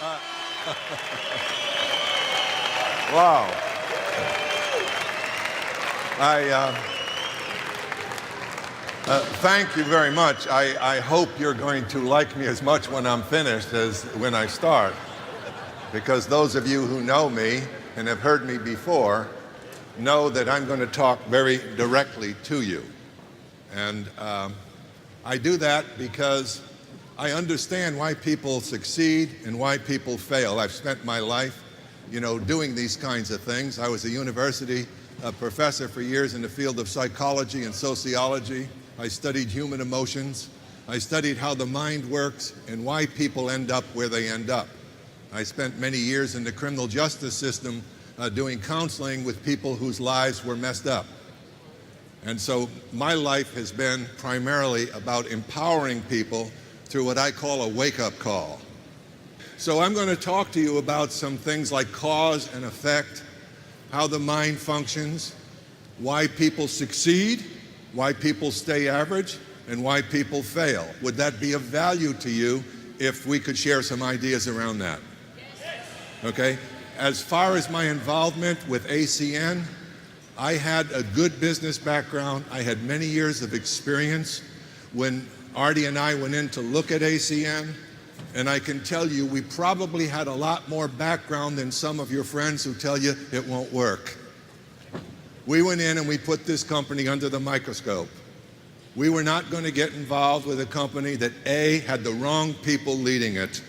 Wow. Thank you very much. I hope you're going to like me as much when I'm finished as when I start, because those of you who know me and have heard me before know that I'm going to talk very directly to you. And I do that because I understand why people succeed and why people fail. I've spent my life, doing these kinds of things. I was a university professor for years in the field of psychology and sociology. I studied human emotions. I studied how the mind works and why people end up where they end up. I spent many years in the criminal justice system doing counseling with people whose lives were messed up. And so my life has been primarily about empowering people through what I call a wake-up call. So I'm going to talk to you about some things like cause and effect, how the mind functions, why people succeed, why people stay average, and why people fail. Would that be of value to you if we could share some ideas around that? Okay? As far as my involvement with ACN, I had a good business background. I had many years of experience when Artie and I went in to look at ACN, and I can tell you we probably had a lot more background than some of your friends who tell you it won't work. We went in and we put this company under the microscope. We were not going to get involved with a company that A, had the wrong people leading it.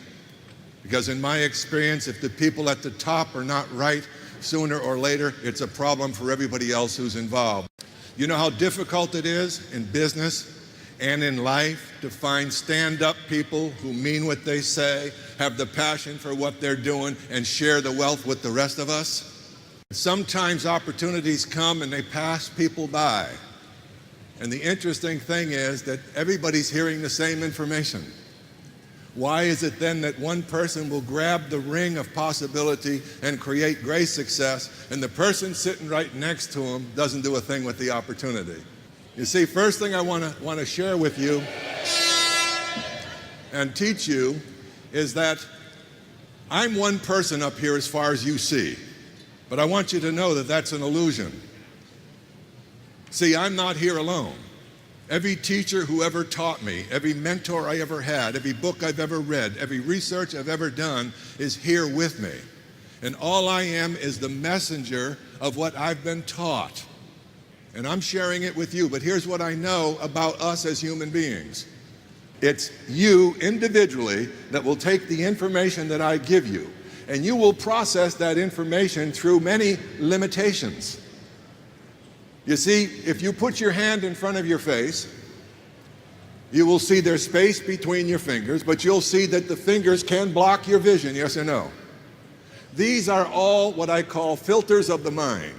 Because in my experience, if the people at the top are not right, sooner or later, it's a problem for everybody else who's involved. You know how difficult it is in business and in life to find stand-up people who mean what they say, have the passion for what they're doing, and share the wealth with the rest of us? Sometimes opportunities come and they pass people by. And the interesting thing is that everybody's hearing the same information. Why is it then that one person will grab the ring of possibility and create great success, and the person sitting right next to him doesn't do a thing with the opportunity? You see, first thing I want to share with you and teach you is that I'm one person up here as far as you see, but I want you to know that that's an illusion. See, I'm not here alone. Every teacher who ever taught me, every mentor I ever had, every book I've ever read, every research I've ever done is here with me. And all I am is the messenger of what I've been taught. And I'm sharing it with you, but here's what I know about us as human beings. It's you individually that will take the information that I give you, and you will process that information through many limitations. You see, if you put your hand in front of your face, you will see there's space between your fingers, but you'll see that the fingers can block your vision, yes or no? These are all what I call filters of the mind.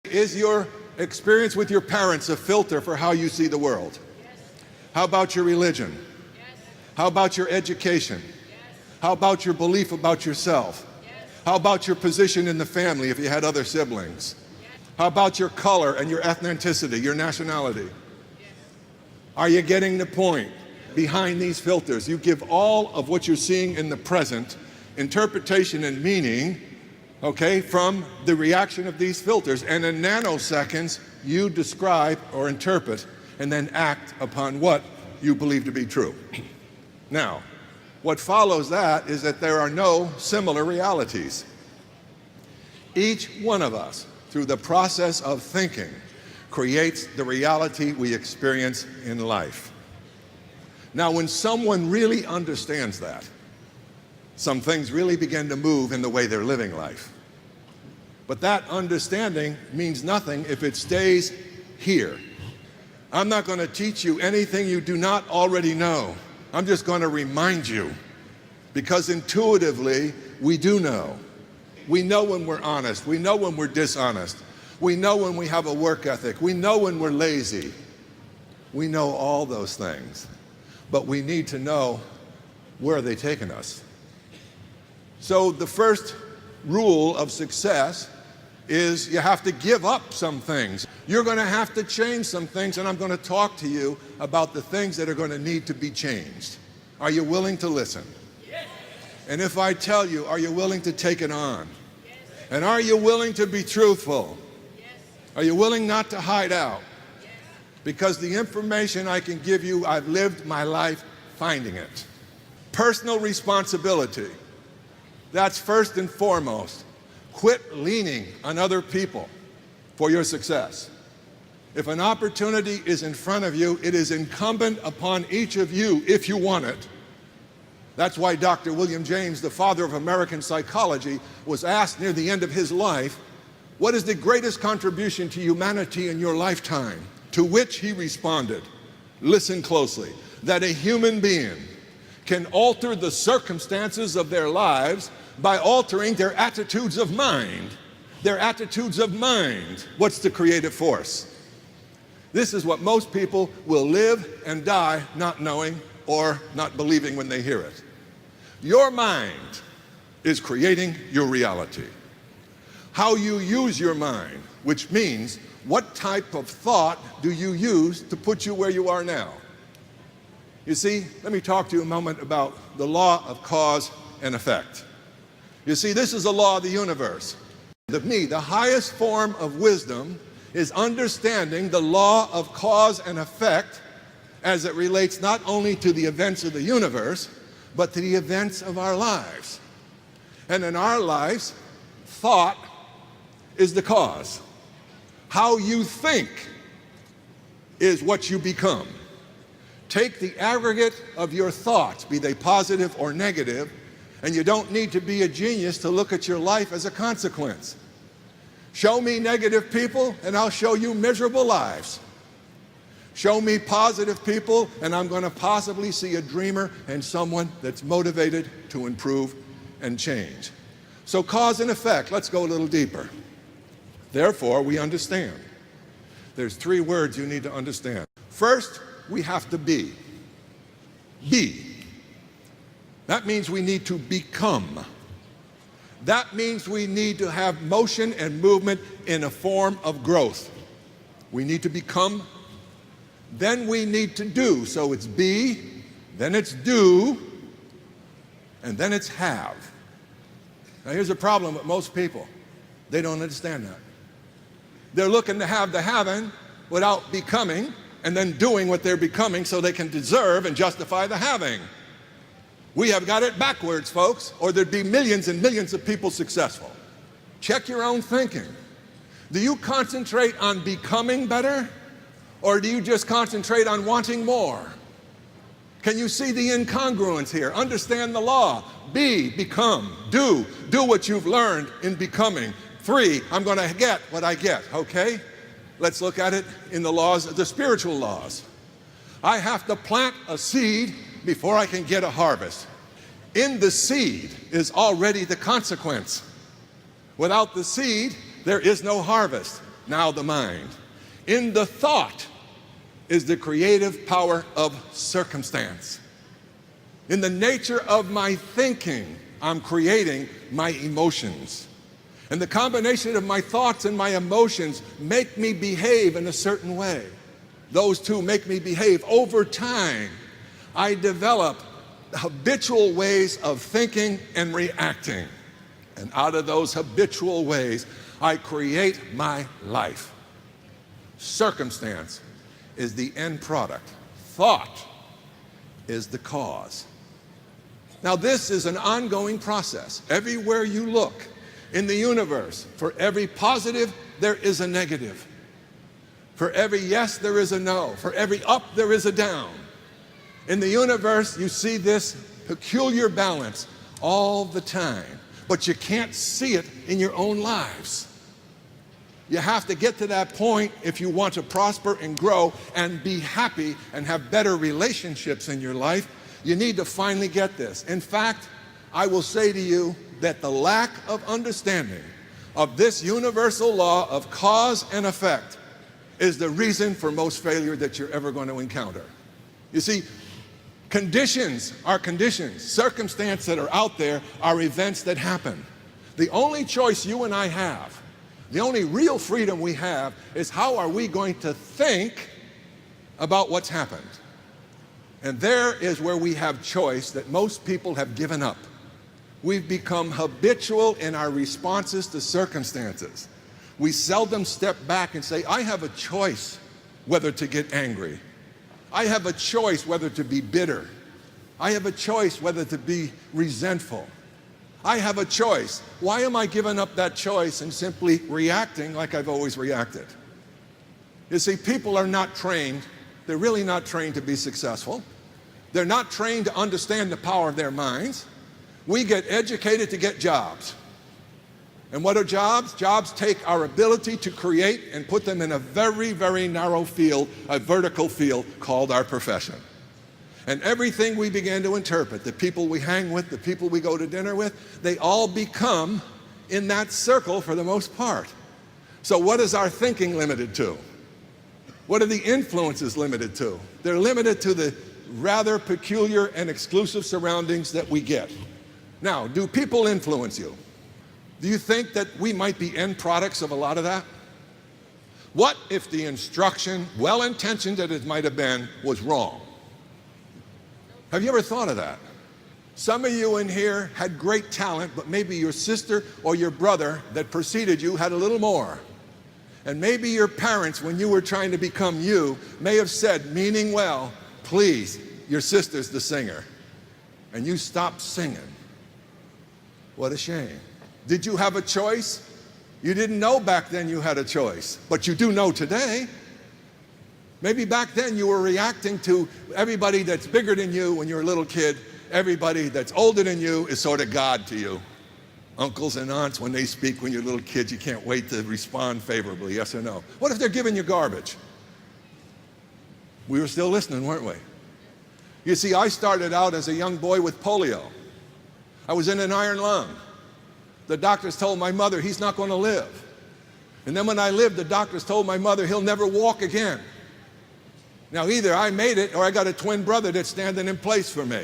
Is your experience with your parents a filter for how you see the world? Yes. How about your religion? Yes. How about your education? Yes. How about your belief about yourself? Yes. How about your position in the family if you had other siblings? How about your color and your ethnicity, your nationality? Yes. Are you getting the point? Behind these filters, you give all of what you're seeing in the present interpretation and meaning, okay, from the reaction of these filters. And in nanoseconds, you describe or interpret and then act upon what you believe to be true. Now, what follows that is that there are no similar realities. Each one of us, through the process of thinking, creates the reality we experience in life. Now, when someone really understands that, some things really begin to move in the way they're living life. But that understanding means nothing if it stays here. I'm not going to teach you anything you do not already know. I'm just going to remind you, because intuitively, we do know. We know when we're honest. We know when we're dishonest. We know when we have a work ethic. We know when we're lazy. We know all those things. But we need to know, where are they taking us? So the first rule of success is you have to give up some things. You're going to have to change some things, and I'm going to talk to you about the things that are going to need to be changed. Are you willing to listen? And if I tell you, are you willing to take it on? Yes. And are you willing to be truthful? Yes. Are you willing not to hide out? Yes. Because the information I can give you, I've lived my life finding it. Personal responsibility. That's first and foremost. Quit leaning on other people for your success. If an opportunity is in front of you, it is incumbent upon each of you, if you want it. That's why Dr. William James, the father of American psychology, was asked near the end of his life, what is the greatest contribution to humanity in your lifetime? To which he responded, listen closely, that a human being can alter the circumstances of their lives by altering their attitudes of mind. Their attitudes of mind. What's the creative force? This is what most people will live and die not knowing or not believing when they hear it. Your mind is creating your reality. How you use your mind, which means what type of thought do you use to put you where you are now? You see, let me talk to you a moment about the law of cause and effect. You see, this is the law of the universe. The highest form of wisdom is understanding the law of cause and effect as it relates not only to the events of the universe, but to the events of our lives. And in our lives, thought is the cause. How you think is what you become. Take the aggregate of your thoughts, be they positive or negative, and you don't need to be a genius to look at your life as a consequence. Show me negative people, and I'll show you miserable lives. Show me positive people, and I'm going to possibly see a dreamer and someone that's motivated to improve and change. So cause and effect, let's go a little deeper. Therefore, we understand. There's three words you need to understand. First, we have to be. Be. That means we need to become. That means we need to have motion and movement in a form of growth. We need to become, then we need to do. So it's be, then it's do, and then it's have. Now here's a problem with most people. They don't understand that. They're looking to have the having without becoming and then doing what they're becoming so they can deserve and justify the having. We have got it backwards, folks, or there'd be millions and millions of people successful. Check your own thinking. Do you concentrate on becoming better, or do you just concentrate on wanting more? Can you see the incongruence here? Understand the law. Be, become, do what you've learned in becoming. 3, I'm going to get what I get, okay? Let's look at it in the laws, the spiritual laws. I have to plant a seed before I can get a harvest. In the seed is already the consequence. Without the seed, there is no harvest. Now the mind. In the thought is the creative power of circumstance. In the nature of my thinking, I'm creating my emotions. And the combination of my thoughts and my emotions make me behave in a certain way. Those two make me behave. Over time, I develop habitual ways of thinking and reacting. And out of those habitual ways, I create my life. Circumstance is the end product. Thought is the cause. Now, this is an ongoing process. Everywhere you look in the universe, for every positive, there is a negative. For every yes, there is a no. For every up, there is a down. In the universe, you see this peculiar balance all the time, but you can't see it in your own lives. You have to get to that point if you want to prosper and grow and be happy and have better relationships in your life. You need to finally get this. In fact, I will say to you that the lack of understanding of this universal law of cause and effect is the reason for most failure that you're ever going to encounter. You see, conditions are conditions. Circumstances that are out there are events that happen. The only choice you and I have, the only real freedom we have, is how are we going to think about what's happened. And there is where we have choice that most people have given up. We've become habitual in our responses to circumstances. We seldom step back and say, I have a choice whether to get angry. I have a choice whether to be bitter. I have a choice whether to be resentful. I have a choice. Why am I giving up that choice and simply reacting like I've always reacted? You see, people are not trained. They're really not trained to be successful. They're not trained to understand the power of their minds. We get educated to get jobs. And what are jobs? Jobs take our ability to create and put them in a very, very narrow field, a vertical field called our profession. And everything we begin to interpret, the people we hang with, the people we go to dinner with, they all become in that circle for the most part. So what is our thinking limited to? What are the influences limited to? They're limited to the rather peculiar and exclusive surroundings that we get. Now, do people influence you? Do you think that we might be end products of a lot of that? What if the instruction, well-intentioned as it might have been, was wrong? Have you ever thought of that? Some of you in here had great talent, but maybe your sister or your brother that preceded you had a little more. And maybe your parents, when you were trying to become you, may have said, meaning well, please, your sister's the singer. And you stopped singing. What a shame. Did you have a choice? You didn't know back then you had a choice, but you do know today. Maybe back then you were reacting to everybody that's bigger than you when you're a little kid. Everybody that's older than you is sort of God to you. Uncles and aunts, when they speak when you're little kids, you can't wait to respond favorably, yes or no. What if they're giving you garbage? We were still listening, weren't we? You see, I started out as a young boy with polio. I was in an iron lung. The doctors told my mother he's not going to live. And then when I lived, the doctors told my mother he'll never walk again. Now either I made it or I got a twin brother that's standing in place for me.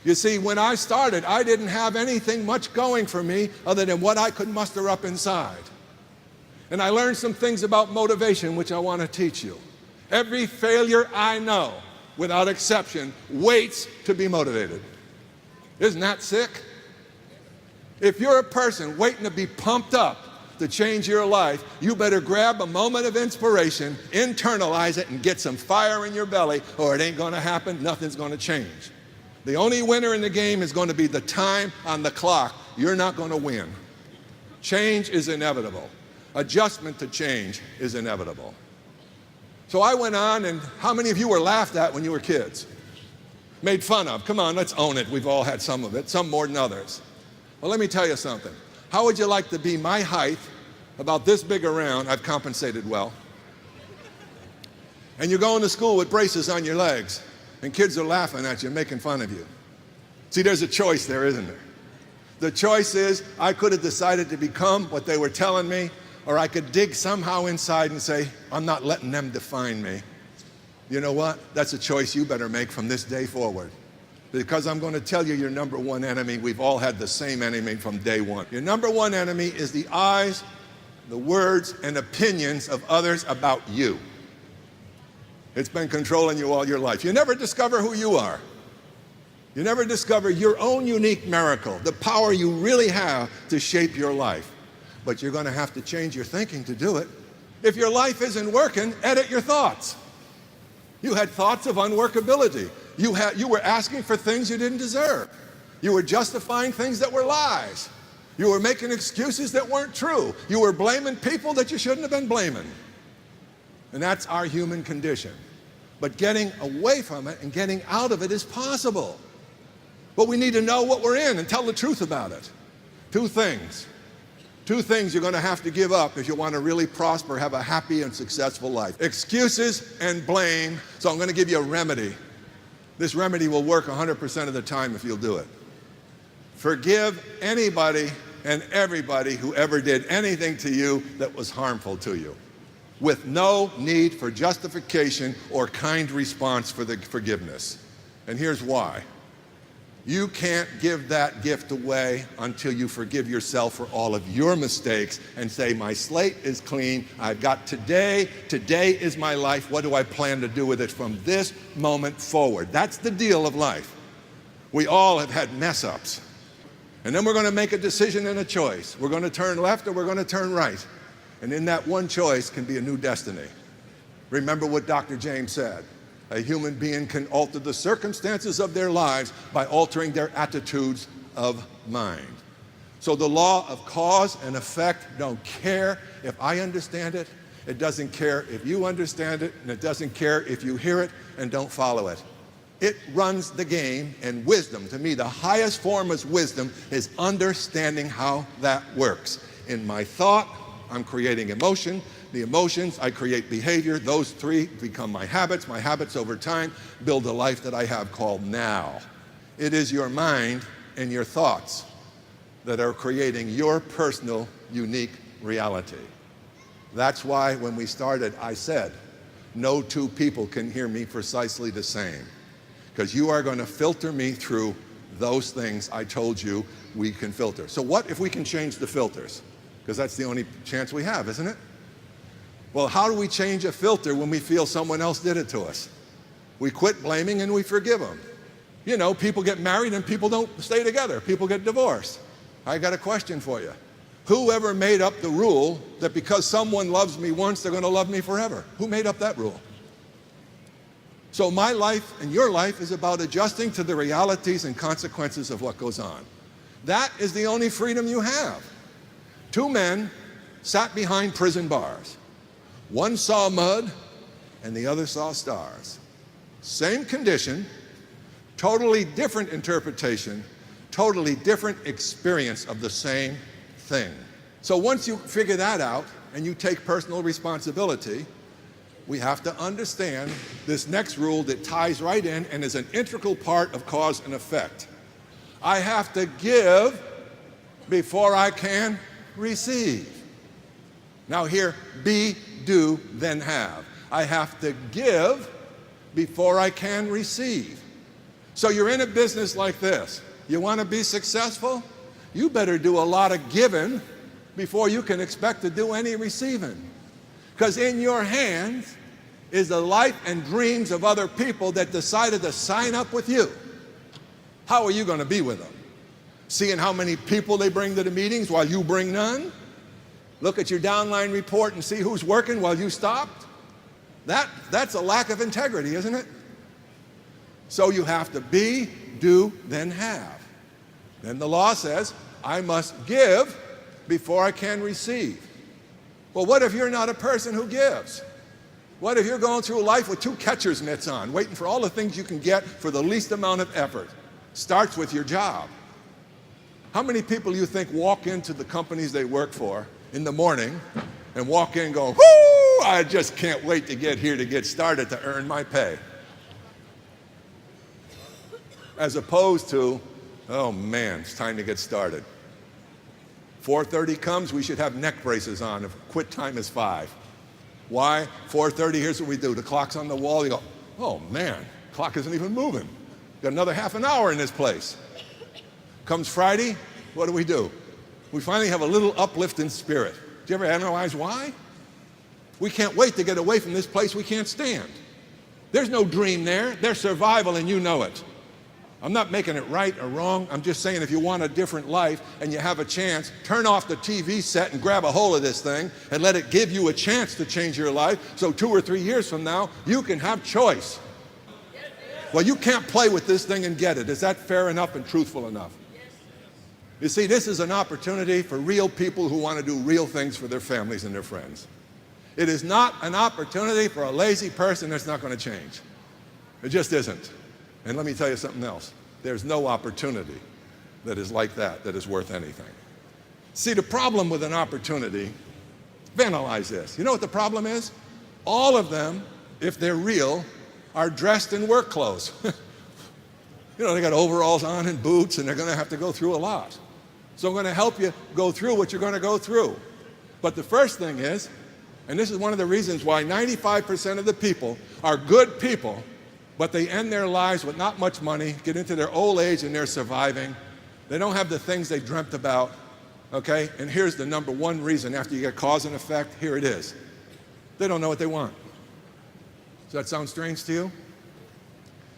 You see, when I started, I didn't have anything much going for me other than what I could muster up inside. And I learned some things about motivation, which I want to teach you. Every failure I know, without exception, waits to be motivated. Isn't that sick? If you're a person waiting to be pumped up to change your life, you better grab a moment of inspiration, internalize it, and get some fire in your belly, or it ain't going to happen, nothing's going to change. The only winner in the game is going to be the time on the clock. You're not going to win. Change is inevitable. Adjustment to change is inevitable. So I went on, and how many of you were laughed at when you were kids? Made fun of? Come on, let's own it. We've all had some of it, some more than others. Well, let me tell you something. How would you like to be my height, about this big around? I've compensated well. And you're going to school with braces on your legs, and kids are laughing at you, making fun of you. See, there's a choice there, isn't there? The choice is, I could have decided to become what they were telling me, or I could dig somehow inside and say, I'm not letting them define me. You know what? That's a choice you better make from this day forward. Because I'm going to tell you your number one enemy. We've all had the same enemy from day one. Your number one enemy is the eyes, the words, and opinions of others about you. It's been controlling you all your life. You never discover who you are. You never discover your own unique miracle, the power you really have to shape your life. But you're going to have to change your thinking to do it. If your life isn't working, edit your thoughts. You had thoughts of unworkability. You were asking for things you didn't deserve. You were justifying things that were lies. You were making excuses that weren't true. You were blaming people that you shouldn't have been blaming. And that's our human condition. But getting away from it and getting out of it is possible. But we need to know what we're in and tell the truth about it. Two things you're going to have to give up if you want to really prosper, have a happy and successful life. Excuses and blame. So I'm going to give you a remedy. This remedy will work 100% of the time if you'll do it. Forgive anybody and everybody who ever did anything to you that was harmful to you, with no need for justification or kind response for the forgiveness. And here's why. You can't give that gift away until you forgive yourself for all of your mistakes and say, my slate is clean, I've got today is my life, what do I plan to do with it from this moment forward? That's the deal of life. We all have had mess-ups. And then we're going to make a decision and a choice. We're going to turn left or we're going to turn right. And in that one choice can be a new destiny. Remember what Dr. James said. A human being can alter the circumstances of their lives by altering their attitudes of mind. So the law of cause and effect don't care if I understand it. It doesn't care if you understand it, and it doesn't care if you hear it and don't follow it. It runs the game, and wisdom, to me, the highest form of wisdom is understanding how that works. In my thought, I'm creating emotion. The emotions, I create behavior. Those three become my habits. My habits over time build a life that I have called now. It is your mind and your thoughts that are creating your personal, unique reality. That's why when we started, I said, no two people can hear me precisely the same, because you are going to filter me through those things I told you we can filter. So what if we can change the filters? Because that's the only chance we have, isn't it? Well, how do we change a filter when we feel someone else did it to us? We quit blaming and we forgive them. You know, people get married and people don't stay together. People get divorced. I got a question for you. Whoever made up the rule that because someone loves me once, they're going to love me forever? Who made up that rule? So my life and your life is about adjusting to the realities and consequences of what goes on. That is the only freedom you have. Two men sat behind prison bars. One saw mud and the other saw stars. Same condition, totally different interpretation, totally different experience of the same thing. So once you figure that out and you take personal responsibility, we have to understand this next rule that ties right in and is an integral part of cause and effect. I have to give before I can receive. Now here, be, do, then have. I have to give before I can receive. So you're in a business like this. You want to be successful? You better do a lot of giving before you can expect to do any receiving. Because in your hands is the life and dreams of other people that decided to sign up with you. How are you going to be with them? Seeing how many people they bring to the meetings while you bring none? Look at your downline report and see who's working while you stopped? That's a lack of integrity, isn't it? So you have to be, do, then have. Then the law says, I must give before I can receive. Well, what if you're not a person who gives? What if you're going through life with two catcher's mitts on, waiting for all the things you can get for the least amount of effort? Starts with your job. How many people do you think walk into the companies they work for in the morning and walk in and go, whoo, I just can't wait to get here to get started to earn my pay? As opposed to, oh man, it's time to get started. 4:30 comes, we should have neck braces on if quit time is 5. Why? 4:30, here's what we do. The clock's on the wall, you go, oh man, clock isn't even moving. Got another half an hour in this place. Comes Friday, what do? We finally have a little uplift in spirit. Do you ever analyze why? We can't wait to get away from this place we can't stand. There's no dream there. There's survival and you know it. I'm not making it right or wrong. I'm just saying if you want a different life and you have a chance, turn off the TV set and grab a hold of this thing and let it give you a chance to change your life so 2 or 3 years from now, you can have choice. Well, you can't play with this thing and get it. Is that fair enough and truthful enough? You see, this is an opportunity for real people who want to do real things for their families and their friends. It is not an opportunity for a lazy person that's not going to change. It just isn't. And let me tell you something else. There's no opportunity that is like that is worth anything. See, the problem with an opportunity, analyze this. You know what the problem is? All of them, if they're real, are dressed in work clothes. You know, they got overalls on and boots, and they're going to have to go through a lot. So I'm going to help you go through what you're going to go through. But the first thing is, and this is one of the reasons why 95% of the people are good people, but they end their lives with not much money, get into their old age and they're surviving. They don't have the things they dreamt about, okay? And here's the number one reason after you get cause and effect, here it is. They don't know what they want. Does that sound strange to you?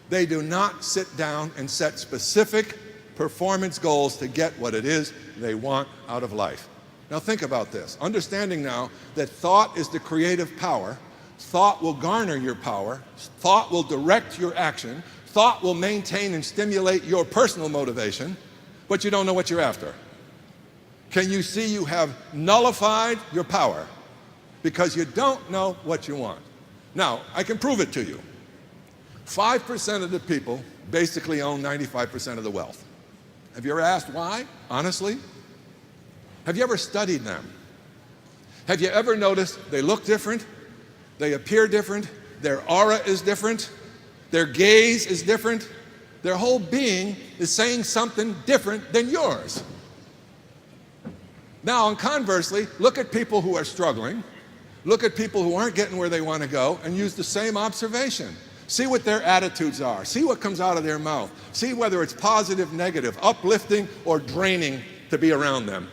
They do not sit down and set specific performance goals to get what it is they want out of life. Now think about this. Understanding now that thought is the creative power, thought will garner your power, thought will direct your action, thought will maintain and stimulate your personal motivation, but you don't know what you're after. Can you see you have nullified your power because you don't know what you want? Now, I can prove it to you. 5% of the people basically own 95% of the wealth. Have you ever asked why, honestly? Have you ever studied them? Have you ever noticed they look different? They appear different? Their aura is different? Their gaze is different? Their whole being is saying something different than yours. Now, and conversely, look at people who are struggling, look at people who aren't getting where they want to go, and use the same observation. See what their attitudes are. See what comes out of their mouth. See whether it's positive, negative, uplifting, or draining to be around them.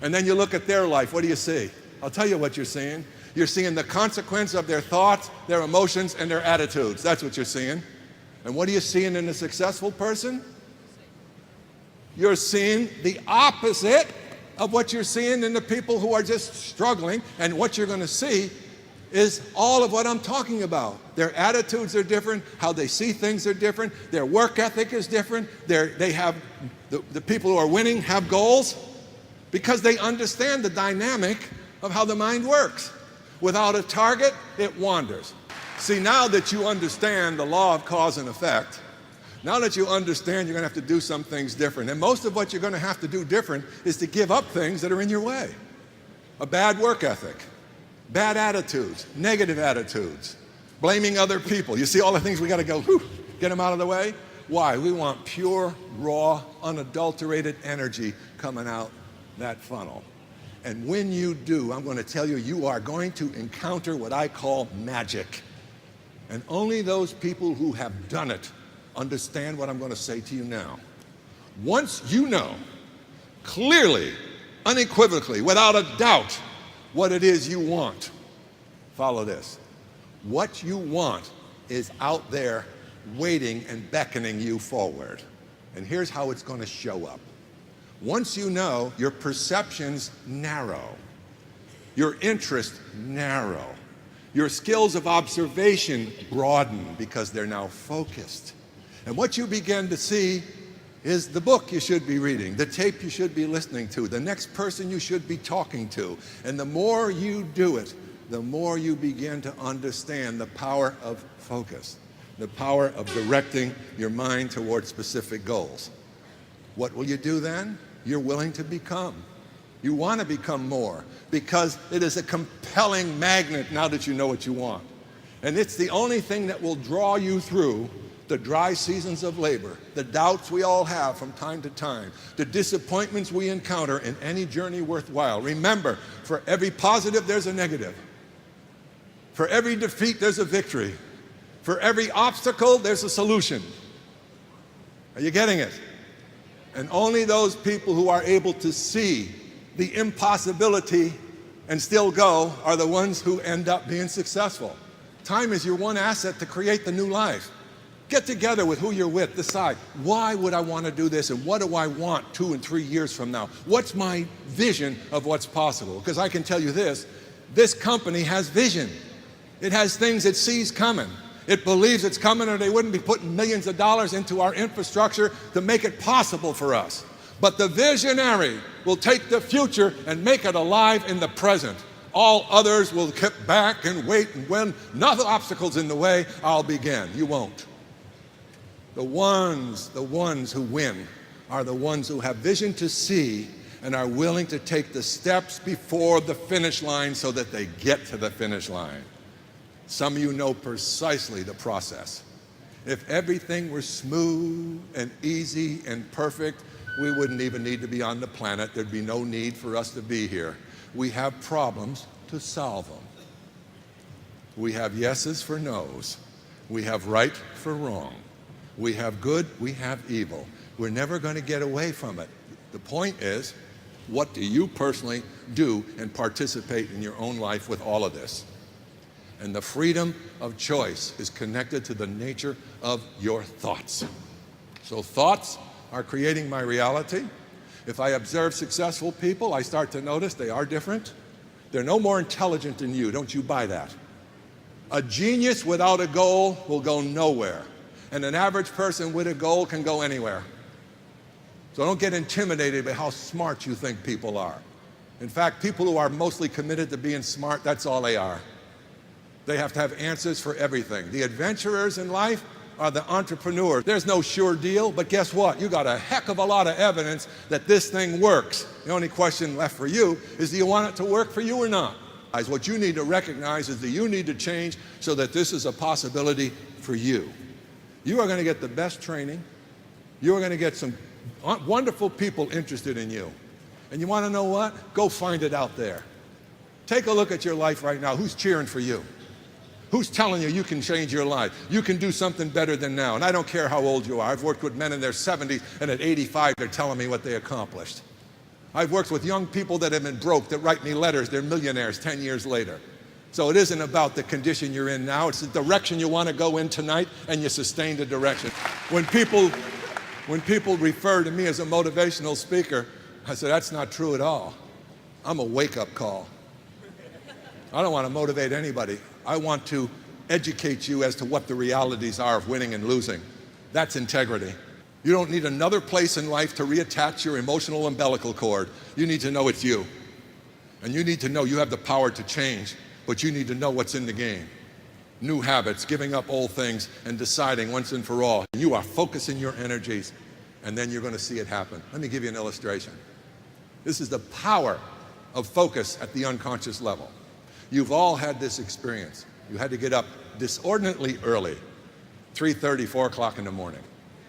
And then you look at their life. What do you see? I'll tell you what you're seeing. You're seeing the consequence of their thoughts, their emotions, and their attitudes. That's what you're seeing. And what are you seeing in a successful person? You're seeing the opposite of what you're seeing in the people who are just struggling. And what you're going to see is all of what I'm talking about. Their attitudes are different, how they see things are different, their work ethic is different, they have, the people who are winning have goals because they understand the dynamic of how the mind works. Without a target, it wanders. See, now that you understand the law of cause and effect, now that you understand you're going to have to do some things different, and most of what you're going to have to do different is to give up things that are in your way. A bad work ethic, bad attitudes, negative attitudes, blaming other people. You see all the things we got to go, get them out of the way? Why? We want pure, raw, unadulterated energy coming out that funnel. And when you do, I'm going to tell you, you are going to encounter what I call magic. And only those people who have done it understand what I'm going to say to you now. Once you know clearly, unequivocally, without a doubt, what it is you want, follow this. What you want is out there waiting and beckoning you forward. And here's how it's going to show up. Once you know, your perceptions narrow, your interest narrow, your skills of observation broaden because they're now focused. And what you begin to see is the book you should be reading, the tape you should be listening to, the next person you should be talking to. And the more you do it, the more you begin to understand the power of focus, the power of directing your mind towards specific goals. What will you do then? You're willing to become. You want to become more because it is a compelling magnet now that you know what you want. And it's the only thing that will draw you through the dry seasons of labor, the doubts we all have from time to time, the disappointments we encounter in any journey worthwhile. Remember, for every positive, there's a negative. For every defeat, there's a victory. For every obstacle, there's a solution. Are you getting it? And only those people who are able to see the impossibility and still go are the ones who end up being successful. Time is your one asset to create the new life. Get together with who you're with, decide, why would I want to do this and what do I want 2 and 3 years from now? What's my vision of what's possible? Because I can tell you this company has vision. It has things it sees coming. It believes it's coming or they wouldn't be putting millions of dollars into our infrastructure to make it possible for us. But the visionary will take the future and make it alive in the present. All others will keep back and wait, and when nothing obstacles in the way, I'll begin. You won't. The ones who win are the ones who have vision to see and are willing to take the steps before the finish line so that they get to the finish line. Some of you know precisely the process. If everything were smooth and easy and perfect, we wouldn't even need to be on the planet. There'd be no need for us to be here. We have problems to solve them. We have yeses for nos. We have right for wrong. We have good, we have evil. We're never going to get away from it. The point is, what do you personally do and participate in your own life with all of this? And the freedom of choice is connected to the nature of your thoughts. So thoughts are creating my reality. If I observe successful people, I start to notice they are different. They're no more intelligent than you. Don't you buy that? A genius without a goal will go nowhere. And an average person with a goal can go anywhere. So don't get intimidated by how smart you think people are. In fact, people who are mostly committed to being smart, that's all they are. They have to have answers for everything. The adventurers in life are the entrepreneurs. There's no sure deal, but guess what? You got a heck of a lot of evidence that this thing works. The only question left for you is, do you want it to work for you or not? What you need to recognize is that you need to change so that this is a possibility for you. You are going to get the best training. You are going to get some wonderful people interested in you. And you want to know what? Go find it out there. Take a look at your life right now. Who's cheering for you? Who's telling you you can change your life? You can do something better than now. And I don't care how old you are. I've worked with men in their 70s, and at 85, they're telling me what they accomplished. I've worked with young people that have been broke, that write me letters. They're millionaires 10 years later. So it isn't about the condition you're in now. It's the direction you want to go in tonight, and you sustain the direction. When people refer to me as a motivational speaker, I say, that's not true at all. I'm a wake-up call. I don't want to motivate anybody. I want to educate you as to what the realities are of winning and losing. That's integrity. You don't need another place in life to reattach your emotional umbilical cord. You need to know it's you. And you need to know you have the power to change, but you need to know what's in the game. New habits, giving up old things, and deciding once and for all. You are focusing your energies, and then you're going to see it happen. Let me give you an illustration. This is the power of focus at the unconscious level. You've all had this experience. You had to get up disordinately early, 3:30, 4 o'clock in the morning.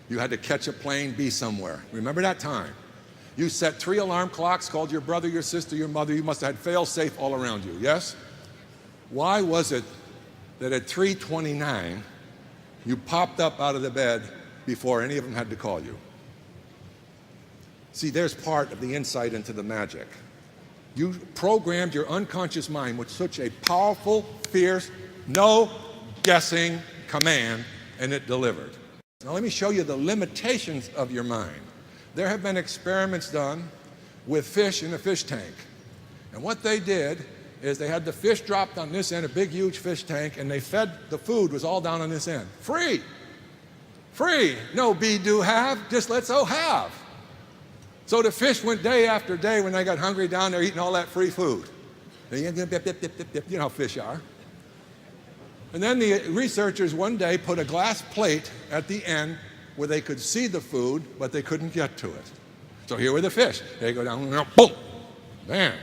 You had to catch a plane, be somewhere. Remember that time? You set 3 alarm clocks, called your brother, your sister, your mother. You must have had fail-safe all around you, yes? Why was it that at 3:29, you popped up out of the bed before any of them had to call you? See, there's part of the insight into the magic. You programmed your unconscious mind with such a powerful, fierce, no guessing command, and it delivered. Now let me show you the limitations of your mind. There have been experiments done with fish in a fish tank. And what they did is they had the fish dropped on this end, a big, huge fish tank, and they fed, the food was all down on this end. Free. Free. No be, do, have, just let's have. So the fish went day after day when they got hungry down there eating all that free food. You know how fish are. And then the researchers one day put a glass plate at the end where they could see the food, but they couldn't get to it. So here were the fish. They go down, boom, bam.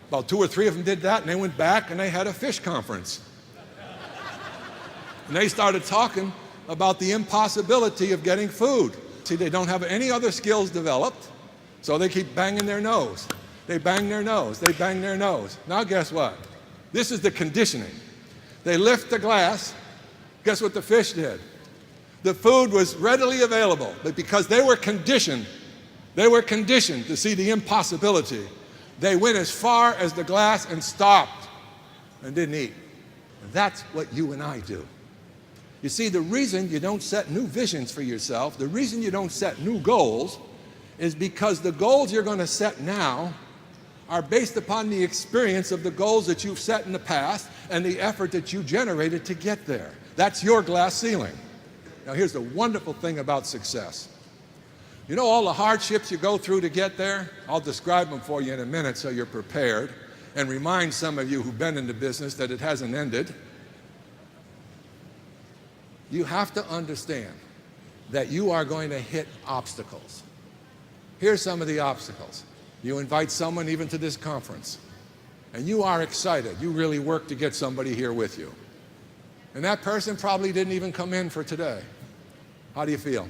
About 2 or 3 of them did that, and they went back and they had a fish conference. And they started talking about the impossibility of getting food. See, they don't have any other skills developed, so they keep banging their nose. They bang their nose, they bang their nose. Now guess what? This is the conditioning. They lift the glass, guess what the fish did? The food was readily available, but because they were conditioned to see the impossibility, they went as far as the glass and stopped and didn't eat. And that's what you and I do. You see, the reason you don't set new visions for yourself, the reason you don't set new goals, is because the goals you're going to set now are based upon the experience of the goals that you've set in the past and the effort that you generated to get there. That's your glass ceiling. Now here's the wonderful thing about success. You know all the hardships you go through to get there? I'll describe them for you in a minute so you're prepared, and remind some of you who've been in the business that it hasn't ended. You have to understand that you are going to hit obstacles. Here's some of the obstacles. You invite someone even to this conference, and you are excited. You really work to get somebody here with you. And that person probably didn't even come in for today. How do you feel?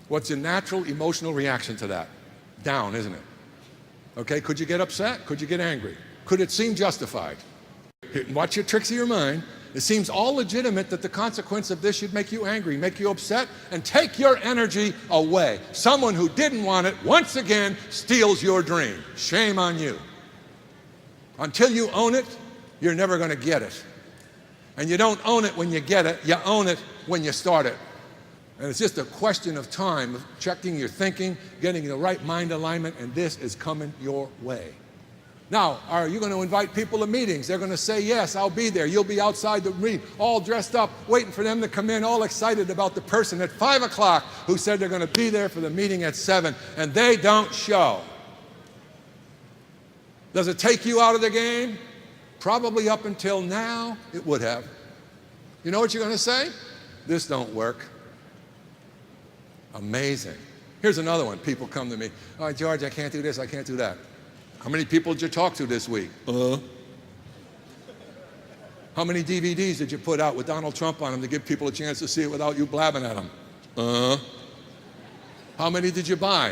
What's your natural emotional reaction to that? Down, isn't it? Okay, could you get upset? Could you get angry? Could it seem justified? Watch your tricks of your mind. It seems all legitimate that the consequence of this should make you angry, make you upset, and take your energy away. Someone who didn't want it, once again, steals your dream. Shame on you. Until you own it, you're never going to get it. And you don't own it when you get it, you own it when you start it. And it's just a question of time, of checking your thinking, getting the right mind alignment, and this is coming your way. Now, are you going to invite people to meetings? They're going to say, yes, I'll be there. You'll be outside the meeting, all dressed up, waiting for them to come in, all excited about the person at 5 o'clock who said they're going to be there for the meeting at 7, and they don't show. Does it take you out of the game? Probably up until now, it would have. You know what you're going to say? This don't work. Amazing. Here's another one. People come to me, all right, George, I can't do this, I can't do that. How many people did you talk to this week? How many DVDs did you put out with Donald Trump on them to give people a chance to see it without you blabbing at them? How many did you buy?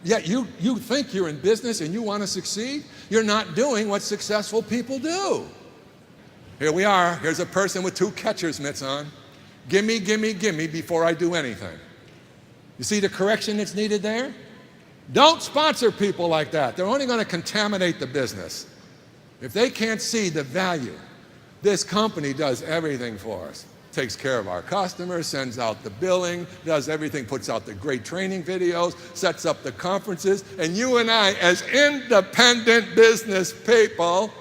Yet you think you're in business and you want to succeed? You're not doing what successful people do. Here we are. Here's a person with 2 catcher's mitts on. Gimme, gimme, gimme before I do anything. You see the correction that's needed there? Don't sponsor people like that. They're only going to contaminate the business. If they can't see the value, this company does everything for us. Takes care of our customers, sends out the billing, does everything, puts out the great training videos, sets up the conferences, and you and I, as independent business people,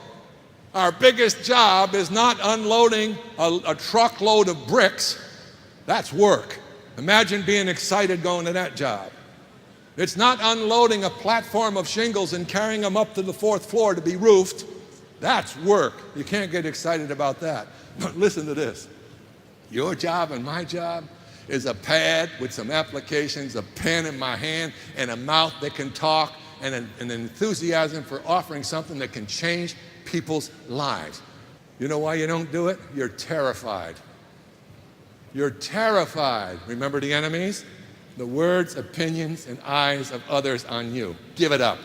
our biggest job is not unloading a truckload of bricks. That's work. Imagine being excited going to that job. It's not unloading a platform of shingles and carrying them up to the 4th floor to be roofed. That's work. You can't get excited about that. But listen to this. Your job and my job is a pad with some applications, a pen in my hand, and a mouth that can talk, and an enthusiasm for offering something that can change people's lives. You know why you don't do it? You're terrified. You're terrified. Remember the enemies? The words, opinions, and eyes of others on you. Give it up.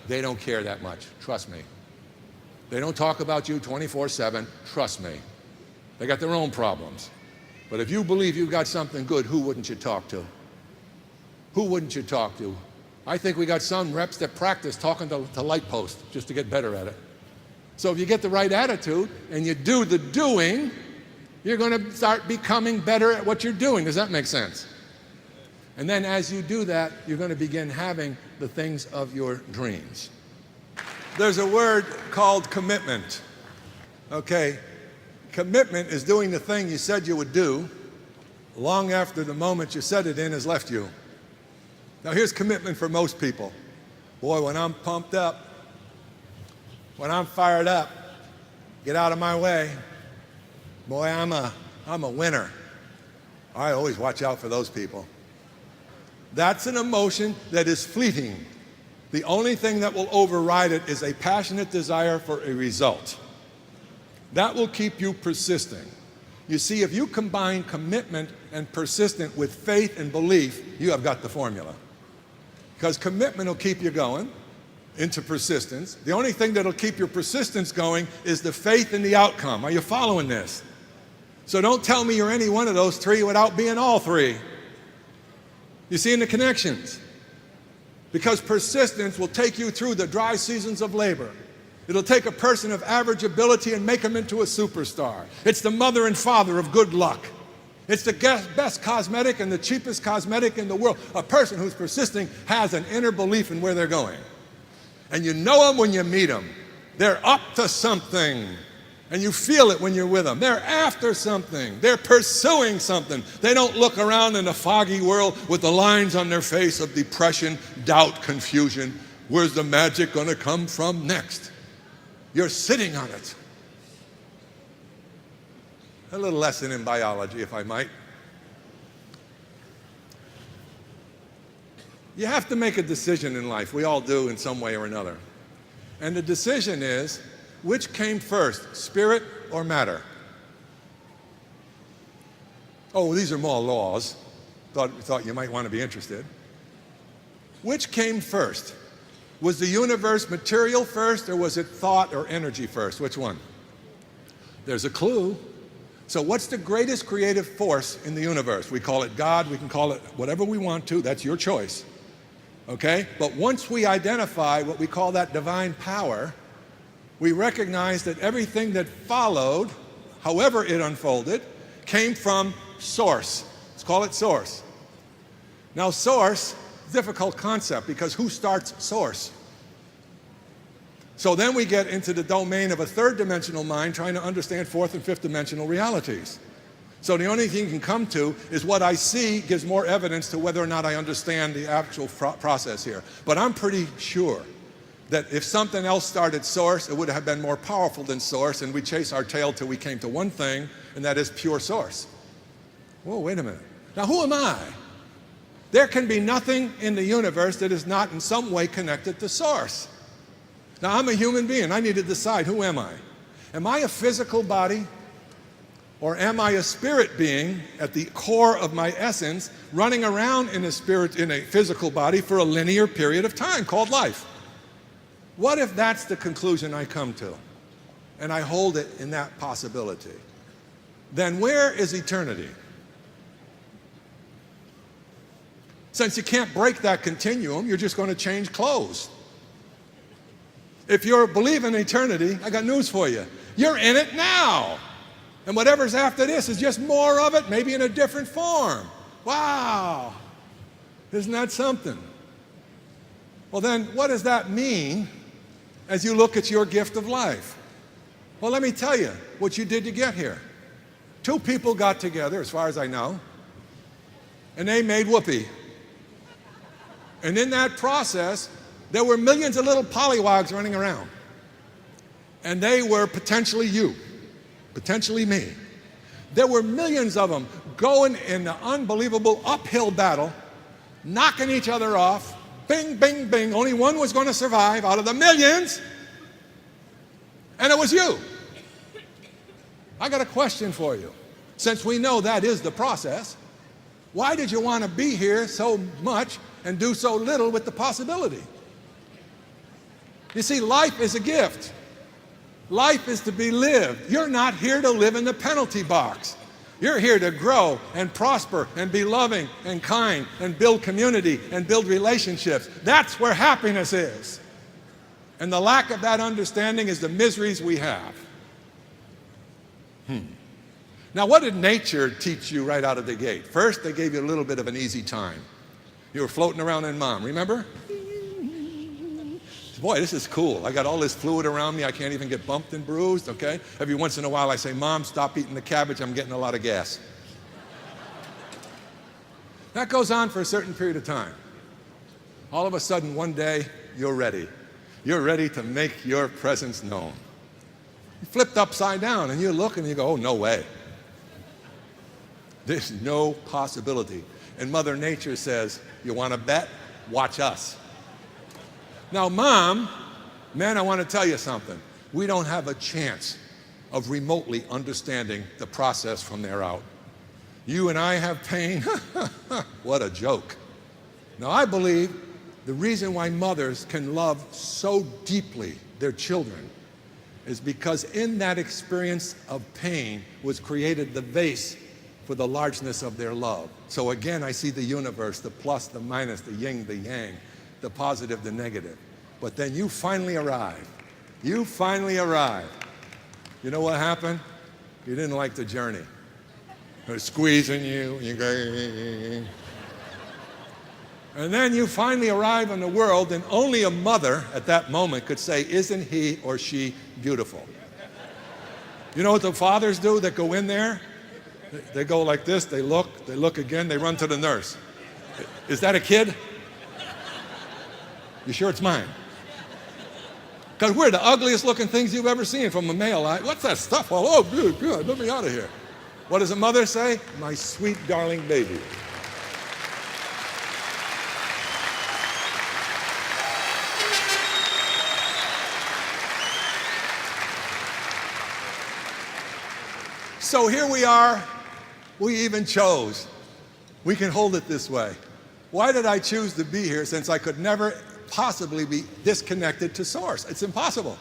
They don't care that much. Trust me. They don't talk about you 24/7. Trust me. They got their own problems. But if you believe you've got something good, who wouldn't you talk to? Who wouldn't you talk to? I think we got some reps that practice talking to light posts just to get better at it. So if you get the right attitude and you do the doing, you're going to start becoming better at what you're doing. Does that make sense? And then as you do that, you're going to begin having the things of your dreams. There's a word called commitment. Okay, commitment is doing the thing you said you would do long after the moment you said it in has left you. Now here's commitment for most people. Boy, when I'm pumped up, when I'm fired up, get out of my way. Boy, I'm a winner. I always watch out for those people. That's an emotion that is fleeting. The only thing that will override it is a passionate desire for a result. That will keep you persisting. You see, if you combine commitment and persistence with faith and belief, you have got the formula. Because commitment will keep you going into persistence. The only thing that'll keep your persistence going is the faith in the outcome. Are you following this? So don't tell me you're any one of those 3 without being all 3. You see in the connections? Because persistence will take you through the dry seasons of labor. It'll take a person of average ability and make them into a superstar. It's the mother and father of good luck. It's the best cosmetic and the cheapest cosmetic in the world. A person who's persisting has an inner belief in where they're going. And you know them when you meet them. They're up to something. And you feel it when you're with them. They're after something. They're pursuing something. They don't look around in a foggy world with the lines on their face of depression, doubt, confusion. Where's the magic going to come from next? You're sitting on it. A little lesson in biology, if I might. You have to make a decision in life. We all do in some way or another. And the decision is, which came first, spirit or matter? Oh, these are more laws. Thought you might want to be interested. Which came first? Was the universe material first, or was it thought or energy first? Which one? There's a clue. So what's the greatest creative force in the universe? We call it God, we can call it whatever we want to, that's your choice. Okay? But once we identify what we call that divine power, we recognized that everything that followed, however it unfolded, came from source. Let's call it source. Now source, difficult concept, because who starts source? So then we get into the domain of a third dimensional mind trying to understand fourth and fifth dimensional realities. So the only thing you can come to is what I see gives more evidence to whether or not I understand the actual process here. But I'm pretty sure that if something else started source, it would have been more powerful than source, and we chase our tail till we came to one thing, and that is pure source. Whoa, wait a minute. Now who am I? There can be nothing in the universe that is not in some way connected to source. Now I'm a human being. I need to decide, who am I? Am I a physical body? Or am I a spirit being at the core of my essence, running around in a physical body for a linear period of time called life? What if that's the conclusion I come to, and I hold it in that possibility? Then where is eternity? Since you can't break that continuum, you're just going to change clothes. If you believe in eternity, I got news for you. You're in it now. And whatever's after this is just more of it, maybe in a different form. Wow. Isn't that something? Well then, what does that mean as you look at your gift of life? Well, let me tell you what you did to get here. Two people got together, as far as I know, and they made whoopee. And in that process, there were millions of little pollywogs running around. And they were potentially you. Potentially me. There were millions of them going in the unbelievable uphill battle, knocking each other off, bing, bing, bing. Only one was going to survive out of the millions, and it was you. I got a question for you. Since we know that is the process, why did you want to be here so much and do so little with the possibility? You see, life is a gift. Life is to be lived. You're not here to live in the penalty box. You're here to grow and prosper and be loving and kind and build community and build relationships. That's where happiness is. And the lack of that understanding is the miseries we have. Now, what did nature teach you right out of the gate? First, they gave you a little bit of an easy time. You were floating around in mom, remember? Boy, this is cool. I got all this fluid around me. I can't even get bumped and bruised, okay? Every once in a while I say, Mom, stop eating the cabbage. I'm getting a lot of gas. That goes on for a certain period of time. All of a sudden, one day, you're ready. You're ready to make your presence known. You flipped upside down and you look and you go, oh, no way. There's no possibility. And Mother Nature says, you want to bet? Watch us. Now, Mom, man, I want to tell you something. We don't have a chance of remotely understanding the process from there out. You and I have pain. What a joke. Now, I believe the reason why mothers can love so deeply their children is because in that experience of pain was created the vase for the largeness of their love. So again, I see the universe, the plus, the minus, the yin, the yang, the positive, the negative. But then you finally arrive. You finally arrive. You know what happened? You didn't like the journey. It was squeezing you. You go, and then you finally arrive in the world, and only a mother at that moment could say, isn't he or she beautiful? You know what the fathers do that go in there? They go like this, they look again, they run to the nurse. Is that a kid? You sure it's mine? Because we're the ugliest looking things you've ever seen from a male eye. What's that stuff? Oh, good, let me out of here. What does a mother say? My sweet, darling baby. So here we are. We even chose. We can hold it this way. Why did I choose to be here since I could never possibly be disconnected to source? It's impossible.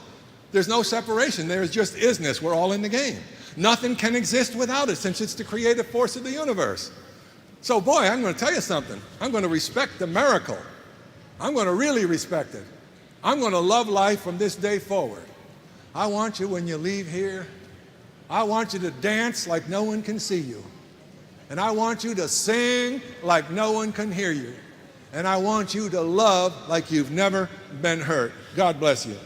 There's no separation. There's just isness. We're all in the game. Nothing can exist without it since it's the creative force of the universe. So boy, I'm going to tell you something. I'm going to respect the miracle. I'm going to really respect it. I'm going to love life from this day forward. I want you when you leave here, I want you to dance like no one can see you. And I want you to sing like no one can hear you. And I want you to love like you've never been hurt. God bless you.